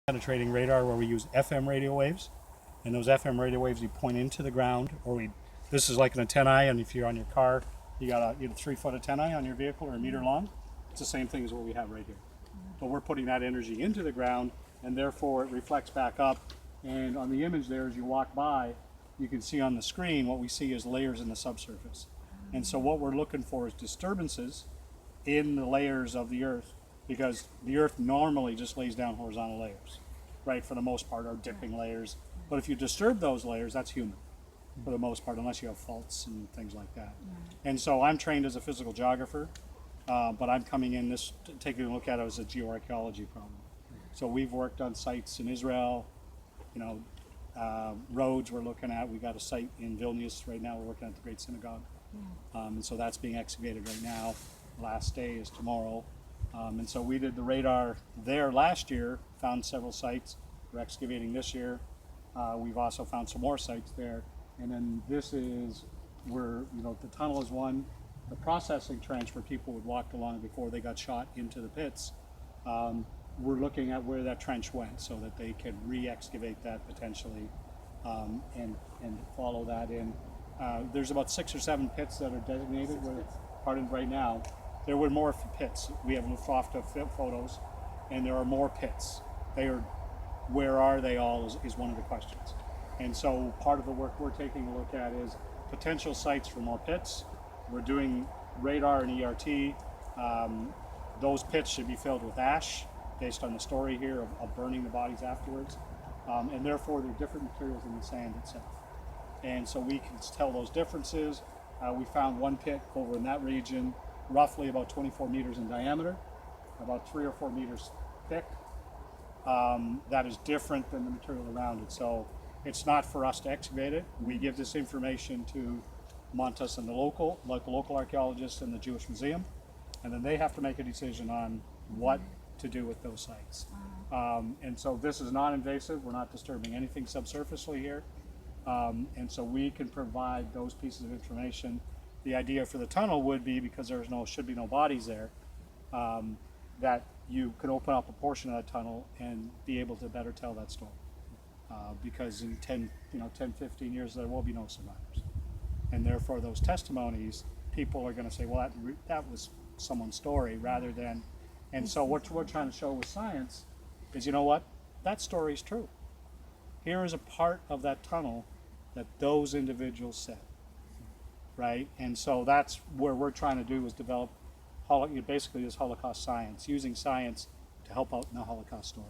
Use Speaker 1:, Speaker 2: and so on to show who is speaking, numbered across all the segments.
Speaker 1: penetrating radar where we use FM radio waves, and those FM radio waves we point into the ground, or this is like an antennae, and if you're on your car, you got a 3-foot antennae on your vehicle or a meter long. It's the same thing as what we have right here. But we're putting that energy into the ground, and therefore it reflects back up. And on the image there, as you walk by, you can see on the screen what we see is layers in the subsurface. And so what we're looking for is disturbances in the layers of the earth, because the earth normally just lays down horizontal layers, right, for the most part, or dipping layers. But if you disturb those layers, that's human for the most part, unless you have faults and things like that. And so I'm trained as a physical geographer, but I'm coming in taking a look at it as a geoarchaeology problem. So we've worked on sites in Israel, roads we're looking at. We've got a site in Vilnius right now. We're working at the Great Synagogue. And so that's being excavated right now. Last day is tomorrow. And so we did the radar there last year, found several sites. We're excavating this year. We've also found some more sites there. And then this is where, the tunnel is one. The processing trench where people would walk along before they got shot into the pits. We're looking at where that trench went so that they could re-excavate that potentially and follow that in. There's about 6 or 7 pits that are designated. We're pardoned right now. There were more pits. We have Lufofta photos, and there are more pits. Where are they all is one of the questions. And so part of the work we're taking a look at is potential sites for more pits. We're doing radar and ERT. Those pits should be filled with ash, based on the story here of burning the bodies afterwards. And therefore, there are different materials in the sand itself. And so we can tell those differences. We found one pit over in that region, roughly about 24 meters in diameter, about 3 or 4 meters thick. That is different than the material around it. So it's not for us to excavate it. We give this information to Montes and the local archaeologists and the Jewish Museum, and then they have to make a decision on what to do with those sites. And so this is non-invasive. We're not disturbing anything subsurfacely here. And so we can provide those pieces of information. The idea for the tunnel would be, because should be no bodies there, that you can open up a portion of that tunnel and be able to better tell that story. Because in 10, 15 years, there will be no survivors. And therefore, those testimonies, people are going to say, well, that was someone's story, rather than. And so what we're trying to show with science is, that story is true. Here is a part of that tunnel that those individuals said, right? And so that's where we're trying to do, is develop basically this Holocaust science, using science to help out in the Holocaust story.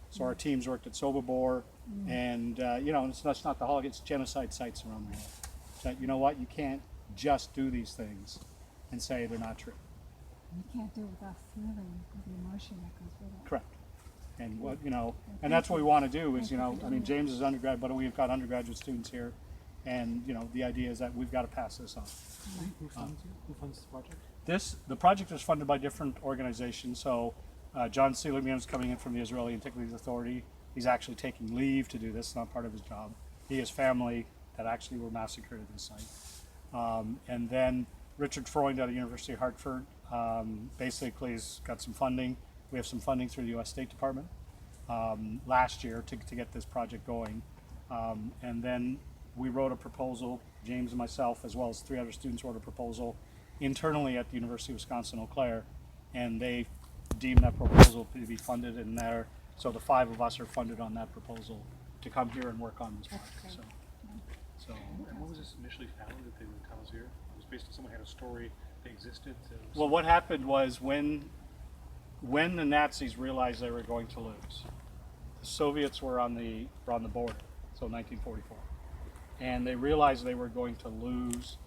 Speaker 1: So our teams worked at Sobibor, and it's not the Holocaust, it's genocide sites around the world. So you can't just do these things and say they're not true.
Speaker 2: You can't do it without feeling the emotion that comes with it.
Speaker 1: Correct. And and that's what we want to do is, James is undergrad, but we've got undergraduate students here, and the idea is that we've got to pass this on.
Speaker 3: Who funds this project?
Speaker 1: The project is funded by different organizations. So John Seligman is coming in from the Israeli Antiquities Authority. He's actually taking leave to do this, not part of his job. He has family that actually were massacred at this site. And then Richard Freund out of the University of Hartford basically has got some funding. We have some funding through the U.S. State Department last year to get this project going. And then we wrote a proposal, James and myself, as well as 3 other students wrote a proposal internally at the University of Wisconsin-Eau Claire, and they deemed that proposal to be funded in there. So the 5 of us are funded on that proposal to come here and work on this project. So.
Speaker 3: And what was this initially found that they would tell us here? It was based on someone had a story that existed.
Speaker 1: Well, what happened was when the Nazis realized they were going to lose, the Soviets were on the border, so 1944, and they realized they were going to lose,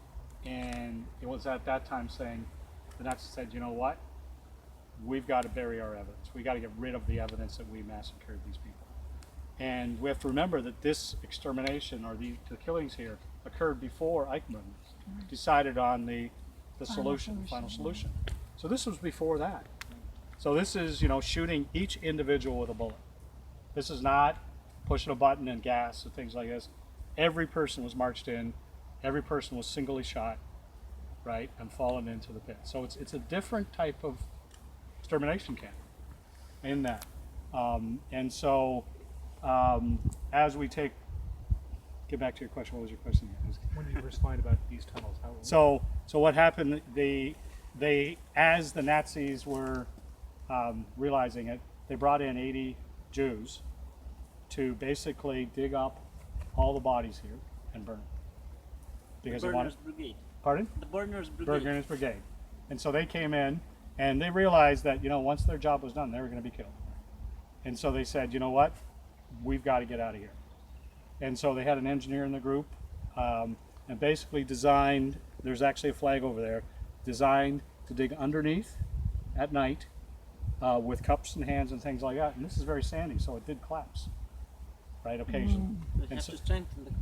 Speaker 1: and it was at that time the Nazis said, you know what, we've got to bury our evidence. We got to get rid of the evidence that we massacred these people. And we have to remember that this extermination, or the killings here, occurred before Eichmann decided on the final solution. So this was before that. So this is, shooting each individual with a bullet. This is not pushing a button and gas and things like this. Every person was marched in. Every person was singly shot, right, and fallen into the pit. So it's a different type of extermination camp in that. And so as we get back to your question, what was your question again?
Speaker 3: When did you first find about these tunnels? How,
Speaker 1: So what happened? They as the Nazis were realizing it, they brought in 80 Jews to basically dig up all the bodies here and burn them because they wanted.
Speaker 4: Brigade.
Speaker 1: Pardon?
Speaker 4: The Burners Brigade.
Speaker 1: Burgers Brigade. And so they came in and they realized that, once their job was done, they were going to be killed. And so they said, you know what? We've got to get out of here. And so they had an engineer in the group and basically designed, there's actually a flag over there, designed to dig underneath at night with cups and hands and things like that. And this is very sandy, so it did collapse, right, occasionally.
Speaker 4: We
Speaker 1: And
Speaker 4: have
Speaker 1: so
Speaker 4: to strengthen the.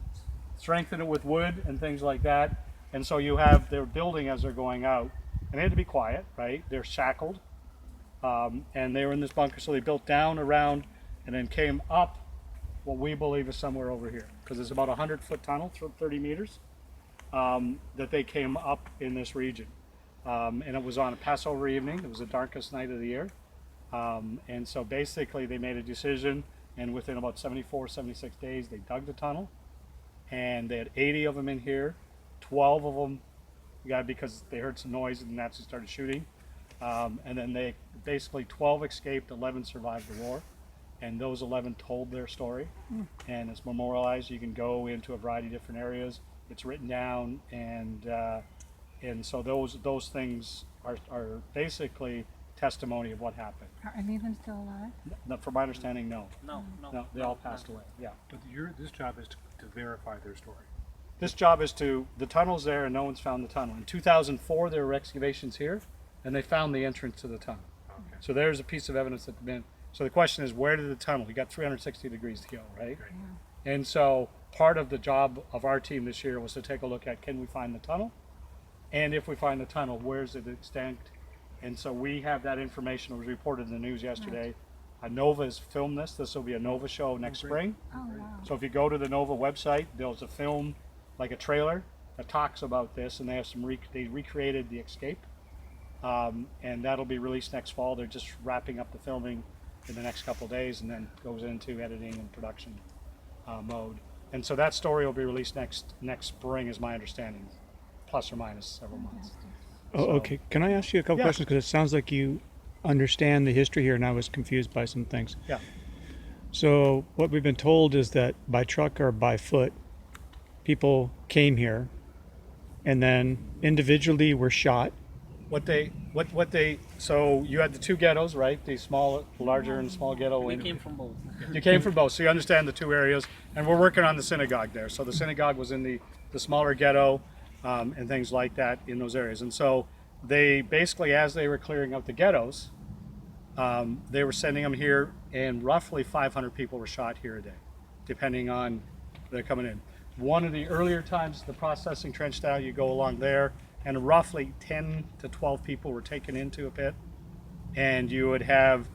Speaker 1: strengthen it with wood and things like that. And so you have their building as they're going out, and they had to be quiet, right? They're shackled, and they were in this bunker. So they built down around, and then came up what we believe is somewhere over here, because it's about a 100-foot tunnel, 30 meters, that they came up in this region. And it was on a Passover evening. It was the darkest night of the year. And so basically they made a decision, and within about 74, 76 days, they dug the tunnel. And they had 80 of them in here. 12 of them got because they heard some noise and the Nazis started shooting. And then they basically 12 escaped, 11 survived the war. And those 11 told their story. And it's memorialized. You can go into a variety of different areas. It's written down, and so those things are basically testimony of what happened.
Speaker 2: Are any of them still alive?
Speaker 1: From my understanding, no.
Speaker 4: No,
Speaker 1: They all passed away. Yeah.
Speaker 3: but this job is to verify their story.
Speaker 1: This job is the tunnel's there and no one's found the tunnel. In 2004, there were excavations here and they found the entrance to the tunnel.
Speaker 3: Okay.
Speaker 1: So there's a piece of evidence that been. So the question is, where did the tunnel? You got 360 degrees to go, right? And so part of the job of our team this year was to take a look at, can we find the tunnel? And if we find the tunnel, where's it extent? And so we have that information. It was reported in the news yesterday. Nova has filmed this. This will be a Nova show next spring.
Speaker 2: Oh, wow.
Speaker 1: So if you go to the Nova website, there's a film, like a trailer, that talks about this, and they have they recreated the escape, and that'll be released next fall. They're just wrapping up the filming in the next couple of days, and then goes into editing and production mode. And so that story will be released next spring, is my understanding, plus or minus several months.
Speaker 5: Oh,
Speaker 1: So-
Speaker 5: okay. Can I ask you a couple
Speaker 1: Yeah.
Speaker 5: questions? Because it sounds like you understand the history here, and I was confused by some things.
Speaker 1: Yeah.
Speaker 5: So what we've been told is that by truck or by foot, people came here, and then individually were shot.
Speaker 1: So you had the two ghettos, right? The larger and small ghetto.
Speaker 4: We
Speaker 1: and-
Speaker 4: came from both.
Speaker 1: You came from both, so you understand the two areas. And we're working on the synagogue there. So the synagogue was in the smaller ghetto and things like that in those areas. And so they basically, as they were clearing out the ghettos, they were sending them here, and roughly 500 people were shot here a day, depending on they're coming in. One of the earlier times, the processing trench style, you go along there, and roughly 10 to 12 people were taken into a pit, and you would have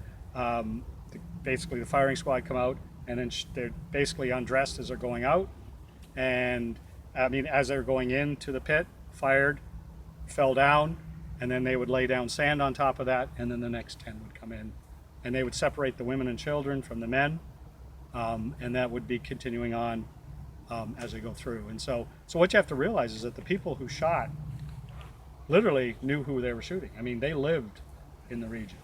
Speaker 1: basically the firing squad come out, and then they're basically undressed as they're going out, and as they're going into the pit, fired, fell down, and then they would lay down sand on top of that, and then the next 10 would come in, and they would separate the women and children from the men, and that would be continuing on as they go through. And so what you have to realize is that the people who shot literally knew who they were shooting. They lived in the region.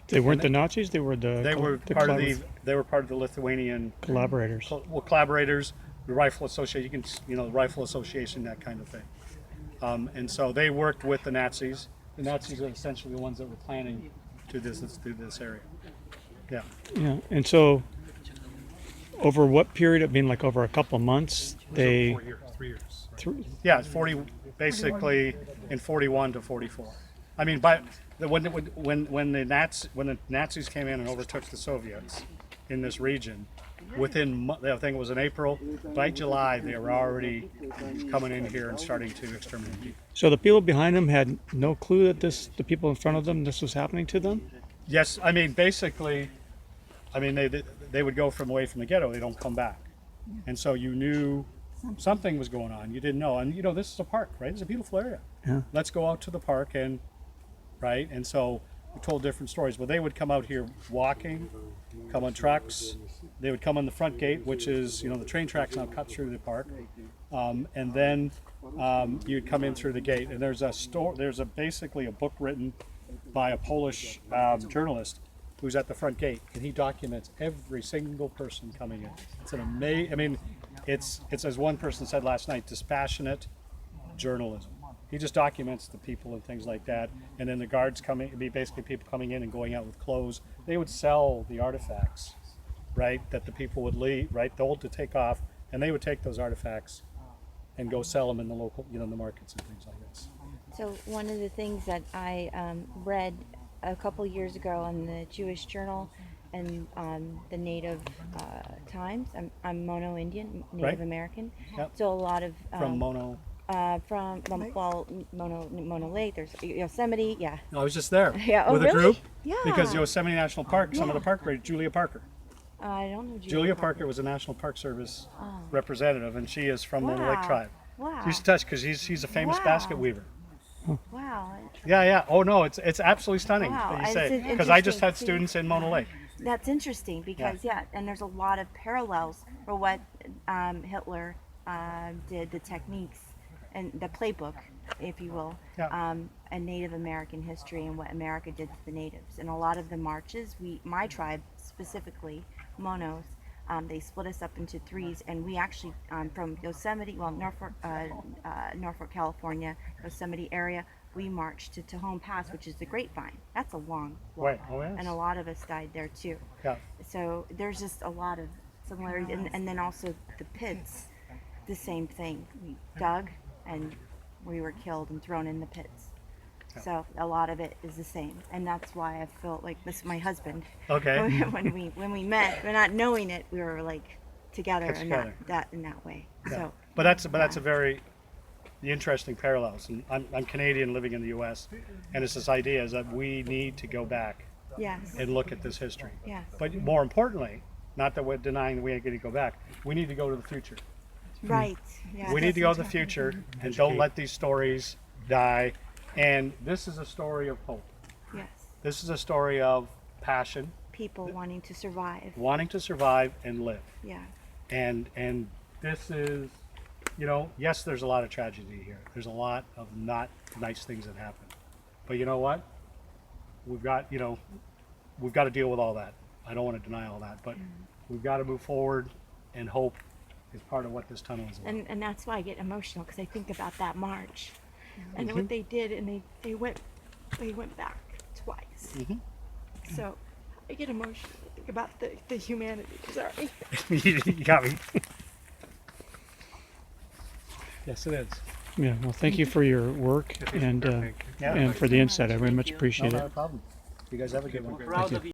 Speaker 5: They weren't the Nazis. They were the.
Speaker 1: They were
Speaker 5: the
Speaker 1: part of
Speaker 5: collab-
Speaker 1: they were part of the Lithuanian
Speaker 5: collaborators.
Speaker 1: collaborators, the Rifle Association. The Rifle Association, that kind of thing. And so they worked with the Nazis. The Nazis are essentially the ones that were planning to do this area. Yeah.
Speaker 5: Yeah, and so over what period? Like over a couple of months, they.
Speaker 3: 4 years, 3 years. Right?
Speaker 1: Yeah, it's 40, basically in 41 to 44. When the Nazis came in and overtook the Soviets in this region, I think it was in April, by July they were already coming in here and starting to exterminate people.
Speaker 5: So the people behind them had no clue that the people in front of them, this was happening to them.
Speaker 1: Yes, basically, they would go away from the ghetto. They don't come back, and so you knew something was going on. You didn't know, and this is a park, right? It's a beautiful area.
Speaker 5: Yeah.
Speaker 1: Let's go out to the park and so who told different stories. But they would come out here walking, come on trucks. They would come on the front gate, which is, the train tracks now cut through the park, and then you'd come in through the gate. And there's basically a book written by a Polish journalist who's at the front gate, and he documents every single person coming in. It's an amazing. I mean, it's as one person said last night, dispassionate journalism. He just documents the people and things like that, and then the guards coming. It'd be basically people coming in and going out with clothes. They would sell the artifacts, right? That the people would leave, right? Told to take off, and they would take those artifacts and go sell them in the local, the markets and things like this.
Speaker 4: So one of the things that I read a couple years ago on the Jewish Journal and the Native Times. I'm Mono Indian, Native
Speaker 1: Right.
Speaker 4: American.
Speaker 1: Yep.
Speaker 4: So a lot of
Speaker 1: From Mono.
Speaker 4: Mono Lake. There's Yosemite. Yeah.
Speaker 1: No, I was just there
Speaker 4: Yeah. Oh,
Speaker 1: with
Speaker 4: really?
Speaker 1: a group.
Speaker 4: Yeah.
Speaker 1: Because Yosemite National Park, some of
Speaker 4: Yeah.
Speaker 1: the park rangers, Julia Parker.
Speaker 4: I don't know.
Speaker 1: Julia Parker was a National Park Service representative, and she is from Mono Lake
Speaker 4: Wow.
Speaker 1: tribe.
Speaker 4: Wow.
Speaker 1: You should touch because she's a famous
Speaker 4: Wow.
Speaker 1: basket weaver.
Speaker 4: Wow.
Speaker 1: Yeah. Oh no, it's absolutely stunning
Speaker 4: Wow,
Speaker 1: that you
Speaker 4: it's
Speaker 1: say
Speaker 4: an
Speaker 1: because I just
Speaker 4: interesting
Speaker 1: had students in Mono Lake.
Speaker 4: That's interesting because and there's a lot of parallels for what Hitler did, the techniques and the playbook, if you will,
Speaker 1: Yeah.
Speaker 4: and Native American history and what America did to the natives. And a lot of the marches, my tribe specifically, Monos, they split us up into threes, and we actually from Yosemite, Norfolk, California, Yosemite area, we marched to Tejon Pass, which is the Grapevine. That's a long walk.
Speaker 1: Right. Oh yes.
Speaker 4: And a lot of us died there too.
Speaker 1: Yeah.
Speaker 4: So there's just a lot of similarities, and then also the pits, the same thing. We dug, and we were killed and thrown in the pits. So a lot of it is the same, and that's why I felt like this. My husband,
Speaker 1: Okay.
Speaker 4: when we met, we're not knowing it, we were like together
Speaker 1: It's
Speaker 4: in
Speaker 1: together.
Speaker 4: that way.
Speaker 1: Yeah.
Speaker 4: So,
Speaker 1: But that's a very interesting parallels. And I'm Canadian living in the U.S. and it's this idea is that we need to go back
Speaker 4: yes,
Speaker 1: and look at this history.
Speaker 4: yes,
Speaker 1: But more importantly, not that we're denying that we ain't going to go back. We need to go to the future.
Speaker 4: right. Yeah,
Speaker 1: We need to go to the future and don't let these stories die. And this is a story of hope.
Speaker 4: yes.
Speaker 1: This is a story of passion,
Speaker 4: People wanting to survive.
Speaker 1: wanting to survive and live.
Speaker 4: Yeah,
Speaker 1: And this is, yes, there's a lot of tragedy here. There's a lot of not nice things that happen. But you know what? We've got to deal with all that. I don't want to deny all that, but we've got to move forward, and hope is part of what this tunnel is about.
Speaker 4: and that's why I get emotional because I think about that march, and what they did, and they went back twice. So I get emotional. I think about the humanity. Sorry.
Speaker 1: You got me. Yes, it is.
Speaker 5: Yeah. Well, thank you for your work and
Speaker 1: Yeah.
Speaker 5: and for the insight. I very much
Speaker 1: No,
Speaker 5: appreciate
Speaker 1: not
Speaker 5: it.
Speaker 1: a problem. You guys have a good one.
Speaker 5: Thank you.